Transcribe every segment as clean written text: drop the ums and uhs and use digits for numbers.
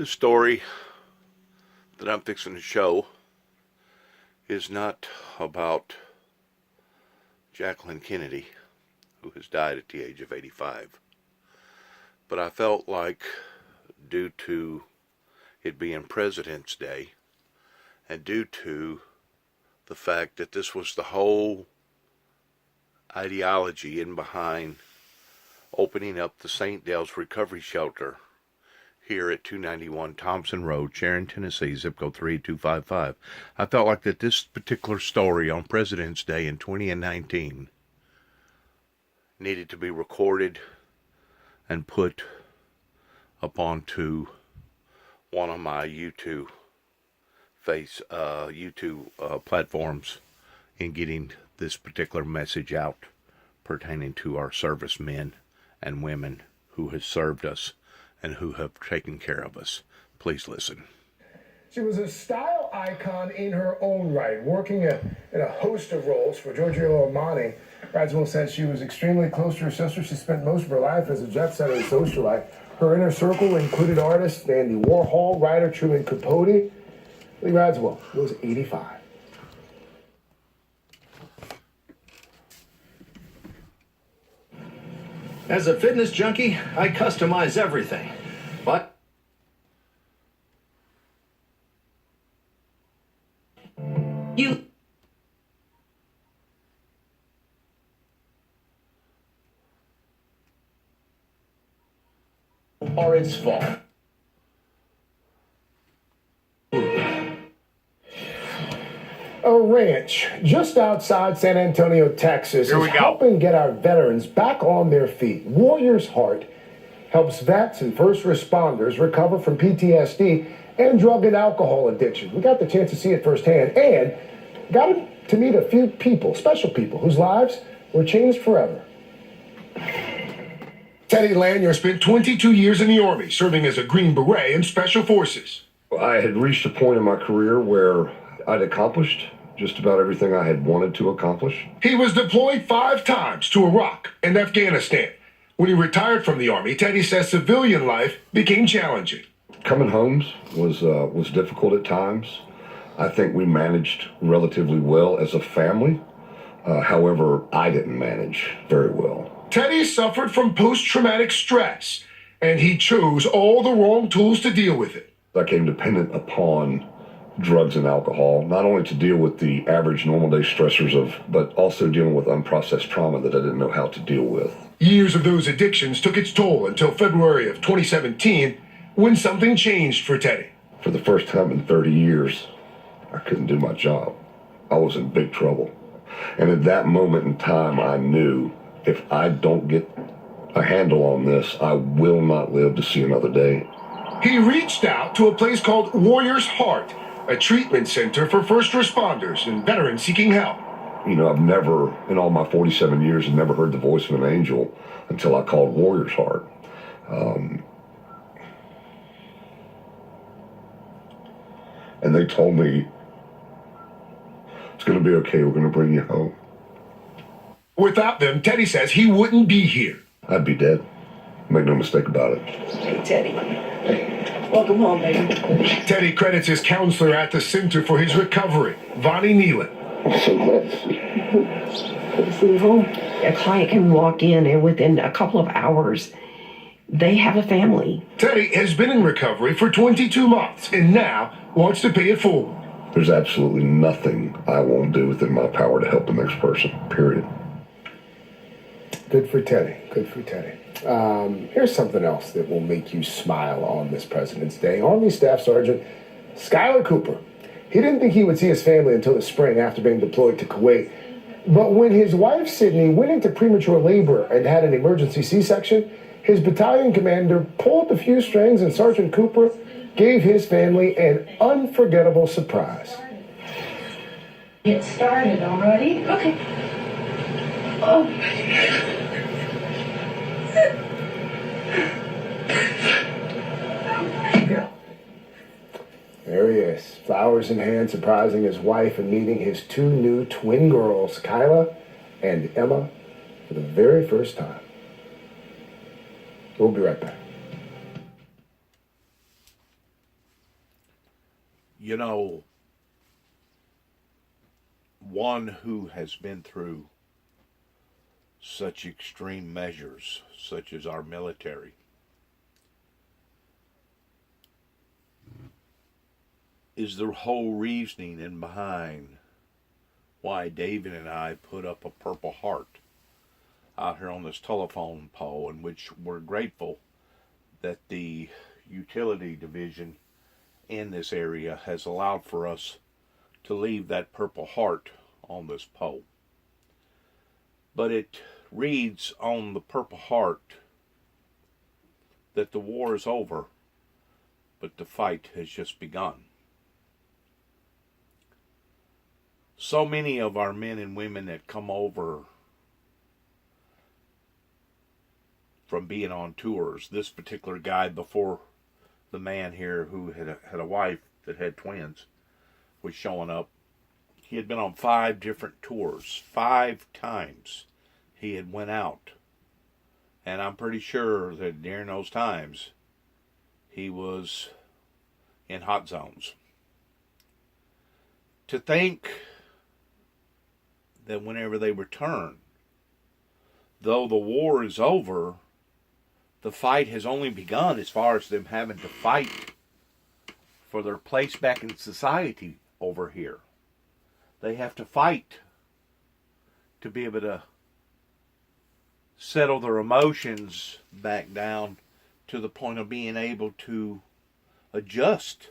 The story that I'm fixing to show is not about Jacqueline Kennedy, who has died at the age of 85. But I felt like, due to it being President's Day, and due to the fact that this was the whole ideology in behind opening up the St. Dale's Recovery Shelter here at 291 Thompson Road, Sharon, Tennessee, zip code 38255. I felt like that this particular story on President's Day in 2019 needed to be recorded and put upon one of my YouTube platforms in getting this particular message out pertaining to our servicemen and women who have served us and who have taken care of us. Please listen. She was a style icon in her own right, working in a host of roles for Giorgio Armani. Radziwill says she was extremely close to her sister. She spent most of her life as a jet-setter and socialite. Her inner circle included artists Andy Warhol, writer Truman Capote. Lee Radziwill was 85. As a fitness junkie, I customize everything. But you are its fault. A ranch just outside San Antonio, Texas is helping get our veterans back on their feet. Warrior's Heart helps vets and first responders recover from PTSD and drug and alcohol addiction. We got the chance to see it firsthand and got to meet a few people, special people, whose lives were changed forever. Teddy Lanier spent 22 years in the Army, serving as a Green Beret in Special Forces. I had reached a point in my career where I'd accomplished just about everything I had wanted to accomplish. He was deployed 5 times to Iraq and Afghanistan. When he retired from the Army, Teddy says civilian life became challenging. Coming home was difficult at times. I think we managed relatively well as a family. However, I didn't manage very well. Teddy suffered from post-traumatic stress, and he chose all the wrong tools to deal with it. I became dependent upon drugs and alcohol, not only to deal with the average normal day stressors but also dealing with unprocessed trauma that I didn't know how to deal with. Years of those addictions took its toll until February of 2017, when something changed for Teddy. For the first time in 30 years, I couldn't do my job. I was in big trouble. And at that moment in time, I knew if I don't get a handle on this, I will not live to see another day. He reached out to a place called Warrior's Heart, a treatment center for first responders and veterans seeking help. You know, I've never, in all my 47 years, I've never heard the voice of an angel until I called Warrior's Heart. And they told me, it's going to be okay, we're going to bring you home. Without them, Teddy says he wouldn't be here. I'd be dead. Make no mistake about it. Hey, Teddy. Welcome home, baby. Teddy credits his counselor at the Center for his recovery, Vonnie Nealon. I'm so glad to see you home. A client can walk in and within a couple of hours, they have a family. Teddy has been in recovery for 22 months and now wants to pay it forward. There's absolutely nothing I won't do within my power to help the next person, period. Good for Teddy. Good for Teddy. Here's something else that will make you smile on this President's Day. Army Staff Sergeant Skylar Cooper. He didn't think he would see his family until the spring after being deployed to Kuwait. But when his wife, Sydney, went into premature labor and had an emergency C-section, his battalion commander pulled a few strings and Sergeant Cooper gave his family an unforgettable surprise. Get started already? Okay. Oh. There he is, flowers in hand, surprising his wife and meeting his 2 new twin girls, Kyla and Emma, for the very first time. We'll be right back. You know, one who has been through such extreme measures, such as our military, is the whole reasoning in behind why David and I put up a Purple Heart out here on this telephone pole, in which we're grateful that the utility division in this area has allowed for us to leave that Purple Heart on this pole. But it reads on the Purple Heart that the war is over, but the fight has just begun. So many of our men and women that come over from being on tours, this particular guy before the man here who had a wife that had twins was showing up. He had been on 5 different tours. 5 times he had went out. And I'm pretty sure that during those times he was in hot zones. To think that whenever they return, though the war is over, the fight has only begun as far as them having to fight for their place back in society over here. They have to fight to be able to settle their emotions back down to the point of being able to adjust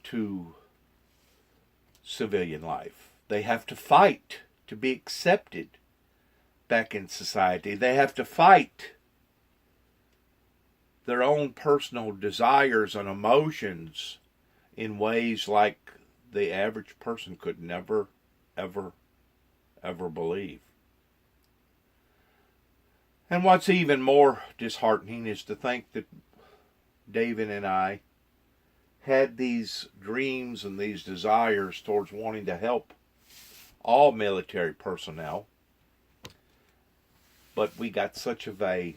to civilian life. They have to fight to be accepted back in society. They have to fight their own personal desires and emotions in ways like the average person could never, ever, ever believe. And what's even more disheartening is to think that David and I had these dreams and these desires towards wanting to help all military personnel, but we got such of a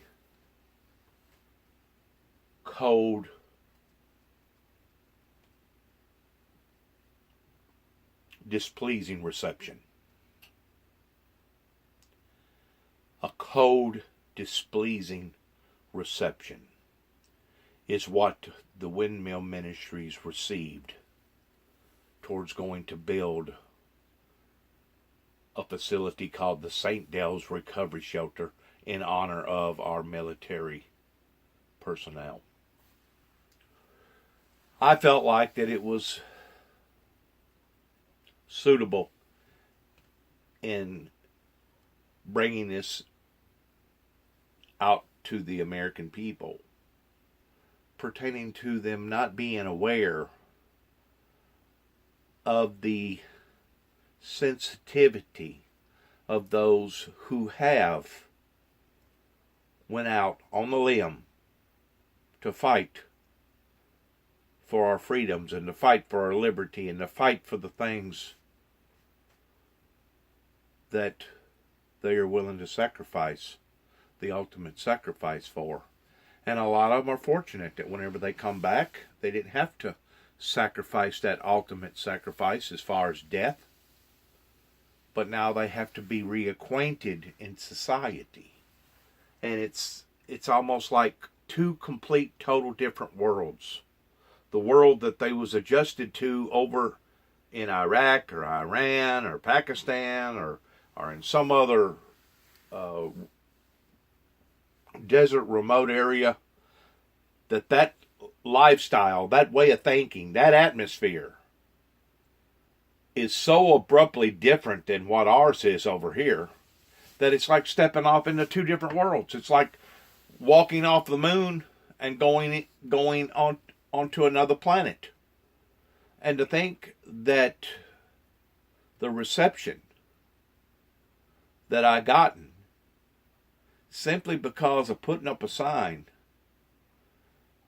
cold, displeasing reception. A cold, displeasing reception is what the Windmill Ministries received towards going to build a facility called the St. Del's Recovery Shelter in honor of our military personnel. I felt like that it was suitable in bringing this out to the American people, pertaining to them not being aware of the sensitivity of those who have went out on the limb to fight for our freedoms and to fight for our liberty and to fight for the things that they are willing to sacrifice, the ultimate sacrifice for. And a lot of them are fortunate that whenever they come back, they didn't have to sacrifice that ultimate sacrifice as far as death, but now they have to be reacquainted in society. And it's almost like 2 complete, total different worlds. The world that they was adjusted to over in Iraq or Iran or Pakistan or in some other desert remote area, that lifestyle, that way of thinking, that atmosphere is so abruptly different than what ours is over here that it's like stepping off into 2 different worlds. It's like walking off the moon and going onto another planet. And to think that the reception that I gotten simply because of putting up a sign,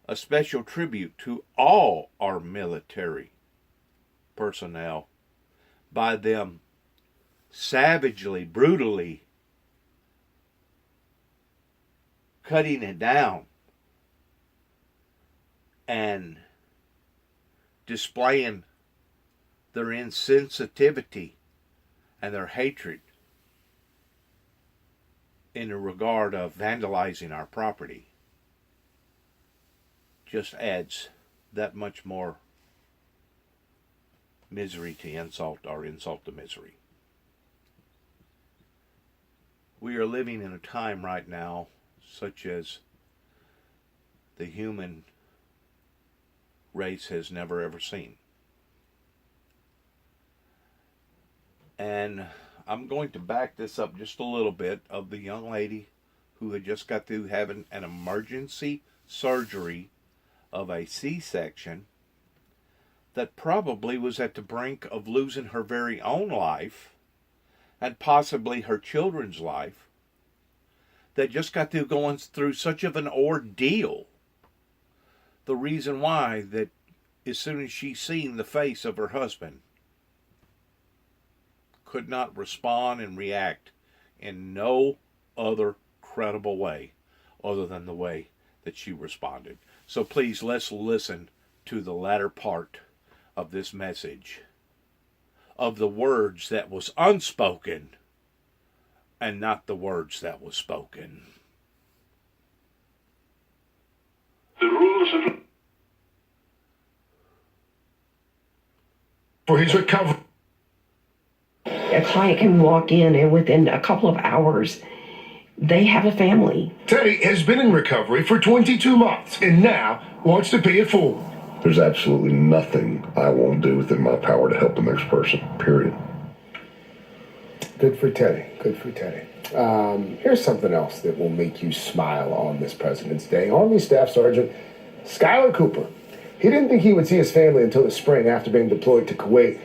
a special tribute to all our military personnel, by them savagely, brutally cutting it down and displaying their insensitivity and their hatred in the regard of vandalizing our property just adds that much more misery to insult, or insult to misery. We are living in a time right now such as the human race has never ever seen. And I'm going to back this up just a little bit of the young lady who had just got through having an emergency surgery of a C-section that probably was at the brink of losing her very own life and possibly her children's life, that just got through going through such of an ordeal. The reason why that as soon as she seen the face of her husband, could not respond and react in no other credible way other than the way that she responded. So please, let's listen to the latter part of this message, of the words that was unspoken and not the words that was spoken. The rules of For his recovery. A client can walk in and within a couple of hours, they have a family. Teddy has been in recovery for 22 months and now wants to pay it forward. There's absolutely nothing I won't do within my power to help the next person, period. Good for Teddy. Good for Teddy. Here's something else that will make you smile on this President's Day. Army Staff Sergeant Skylar Cooper. He didn't think he would see his family until the spring after being deployed to Kuwait.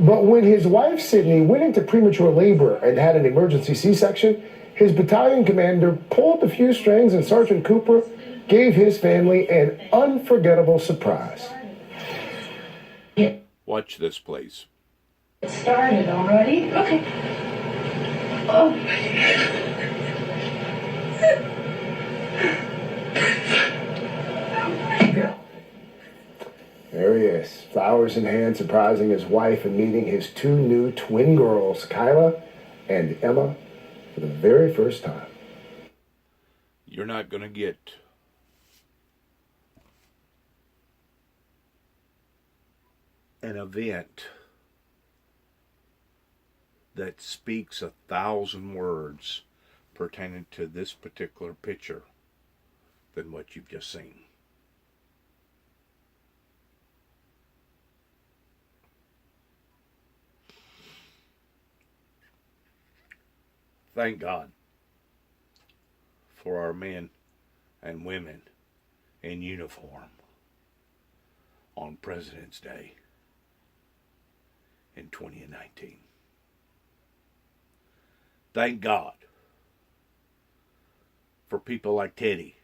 But when his wife, Sydney, went into premature labor and had an emergency C-section, his battalion commander pulled the few strings and Sergeant Cooper gave his family an unforgettable surprise. Watch this, please. It started already? Okay. Oh. There he is, flowers in hand, surprising his wife and meeting his two new twin girls, Kyla and Emma, for the very first time. You're not going to get an event that speaks 1,000 words pertaining to this particular picture than what you've just seen. Thank God for our men and women in uniform on President's Day in 2019. Thank God for people like Teddy,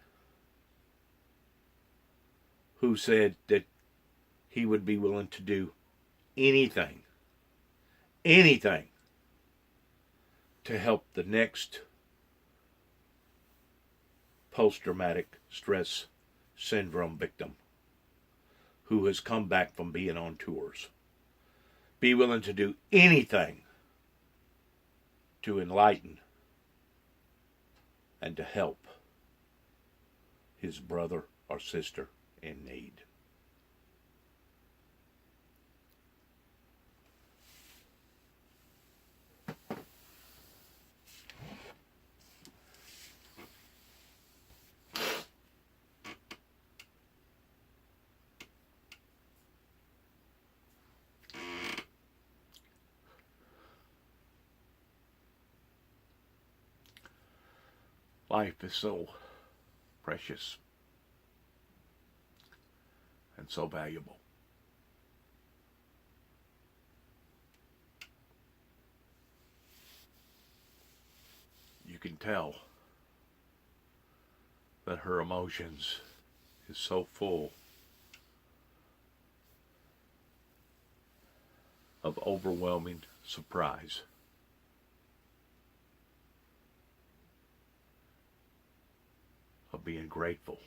who said that he would be willing to do anything to help the next post-traumatic stress syndrome victim who has come back from being on tours. Be willing to do anything to enlighten and to help his brother or sister in need. Life is so precious and so valuable. You can tell that her emotions is so full of overwhelming surprise. Of being grateful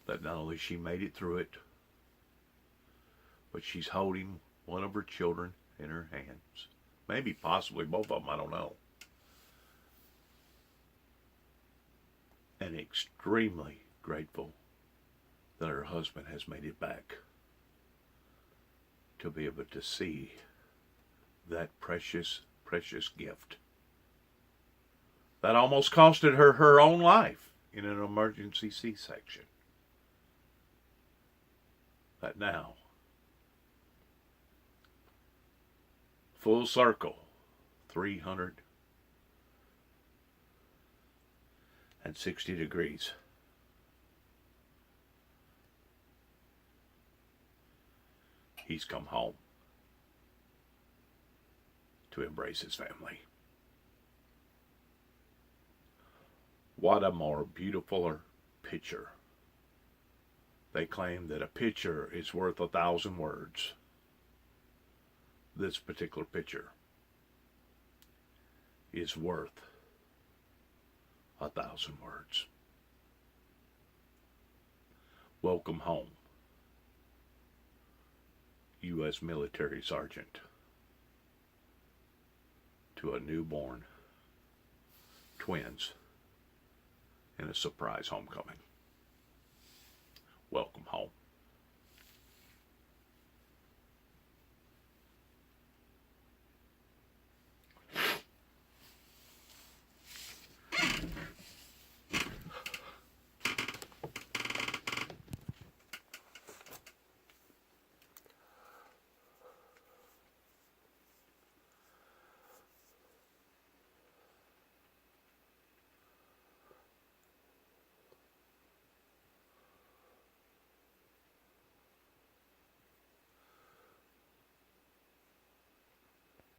that not only she made it through it, but she's holding one of her children in her hands. Maybe possibly both of them, I don't know. And extremely grateful that her husband has made it back to be able to see that precious, precious gift that almost costed her her own life in an emergency C-section. That now, full circle, 360 degrees. He's come home to embrace his family. What a more beautifuler picture. They claim that a picture is worth 1,000 words. This particular picture is worth 1,000 words. Welcome home, U.S. military sergeant, to a newborn twins in a surprise homecoming. Welcome home.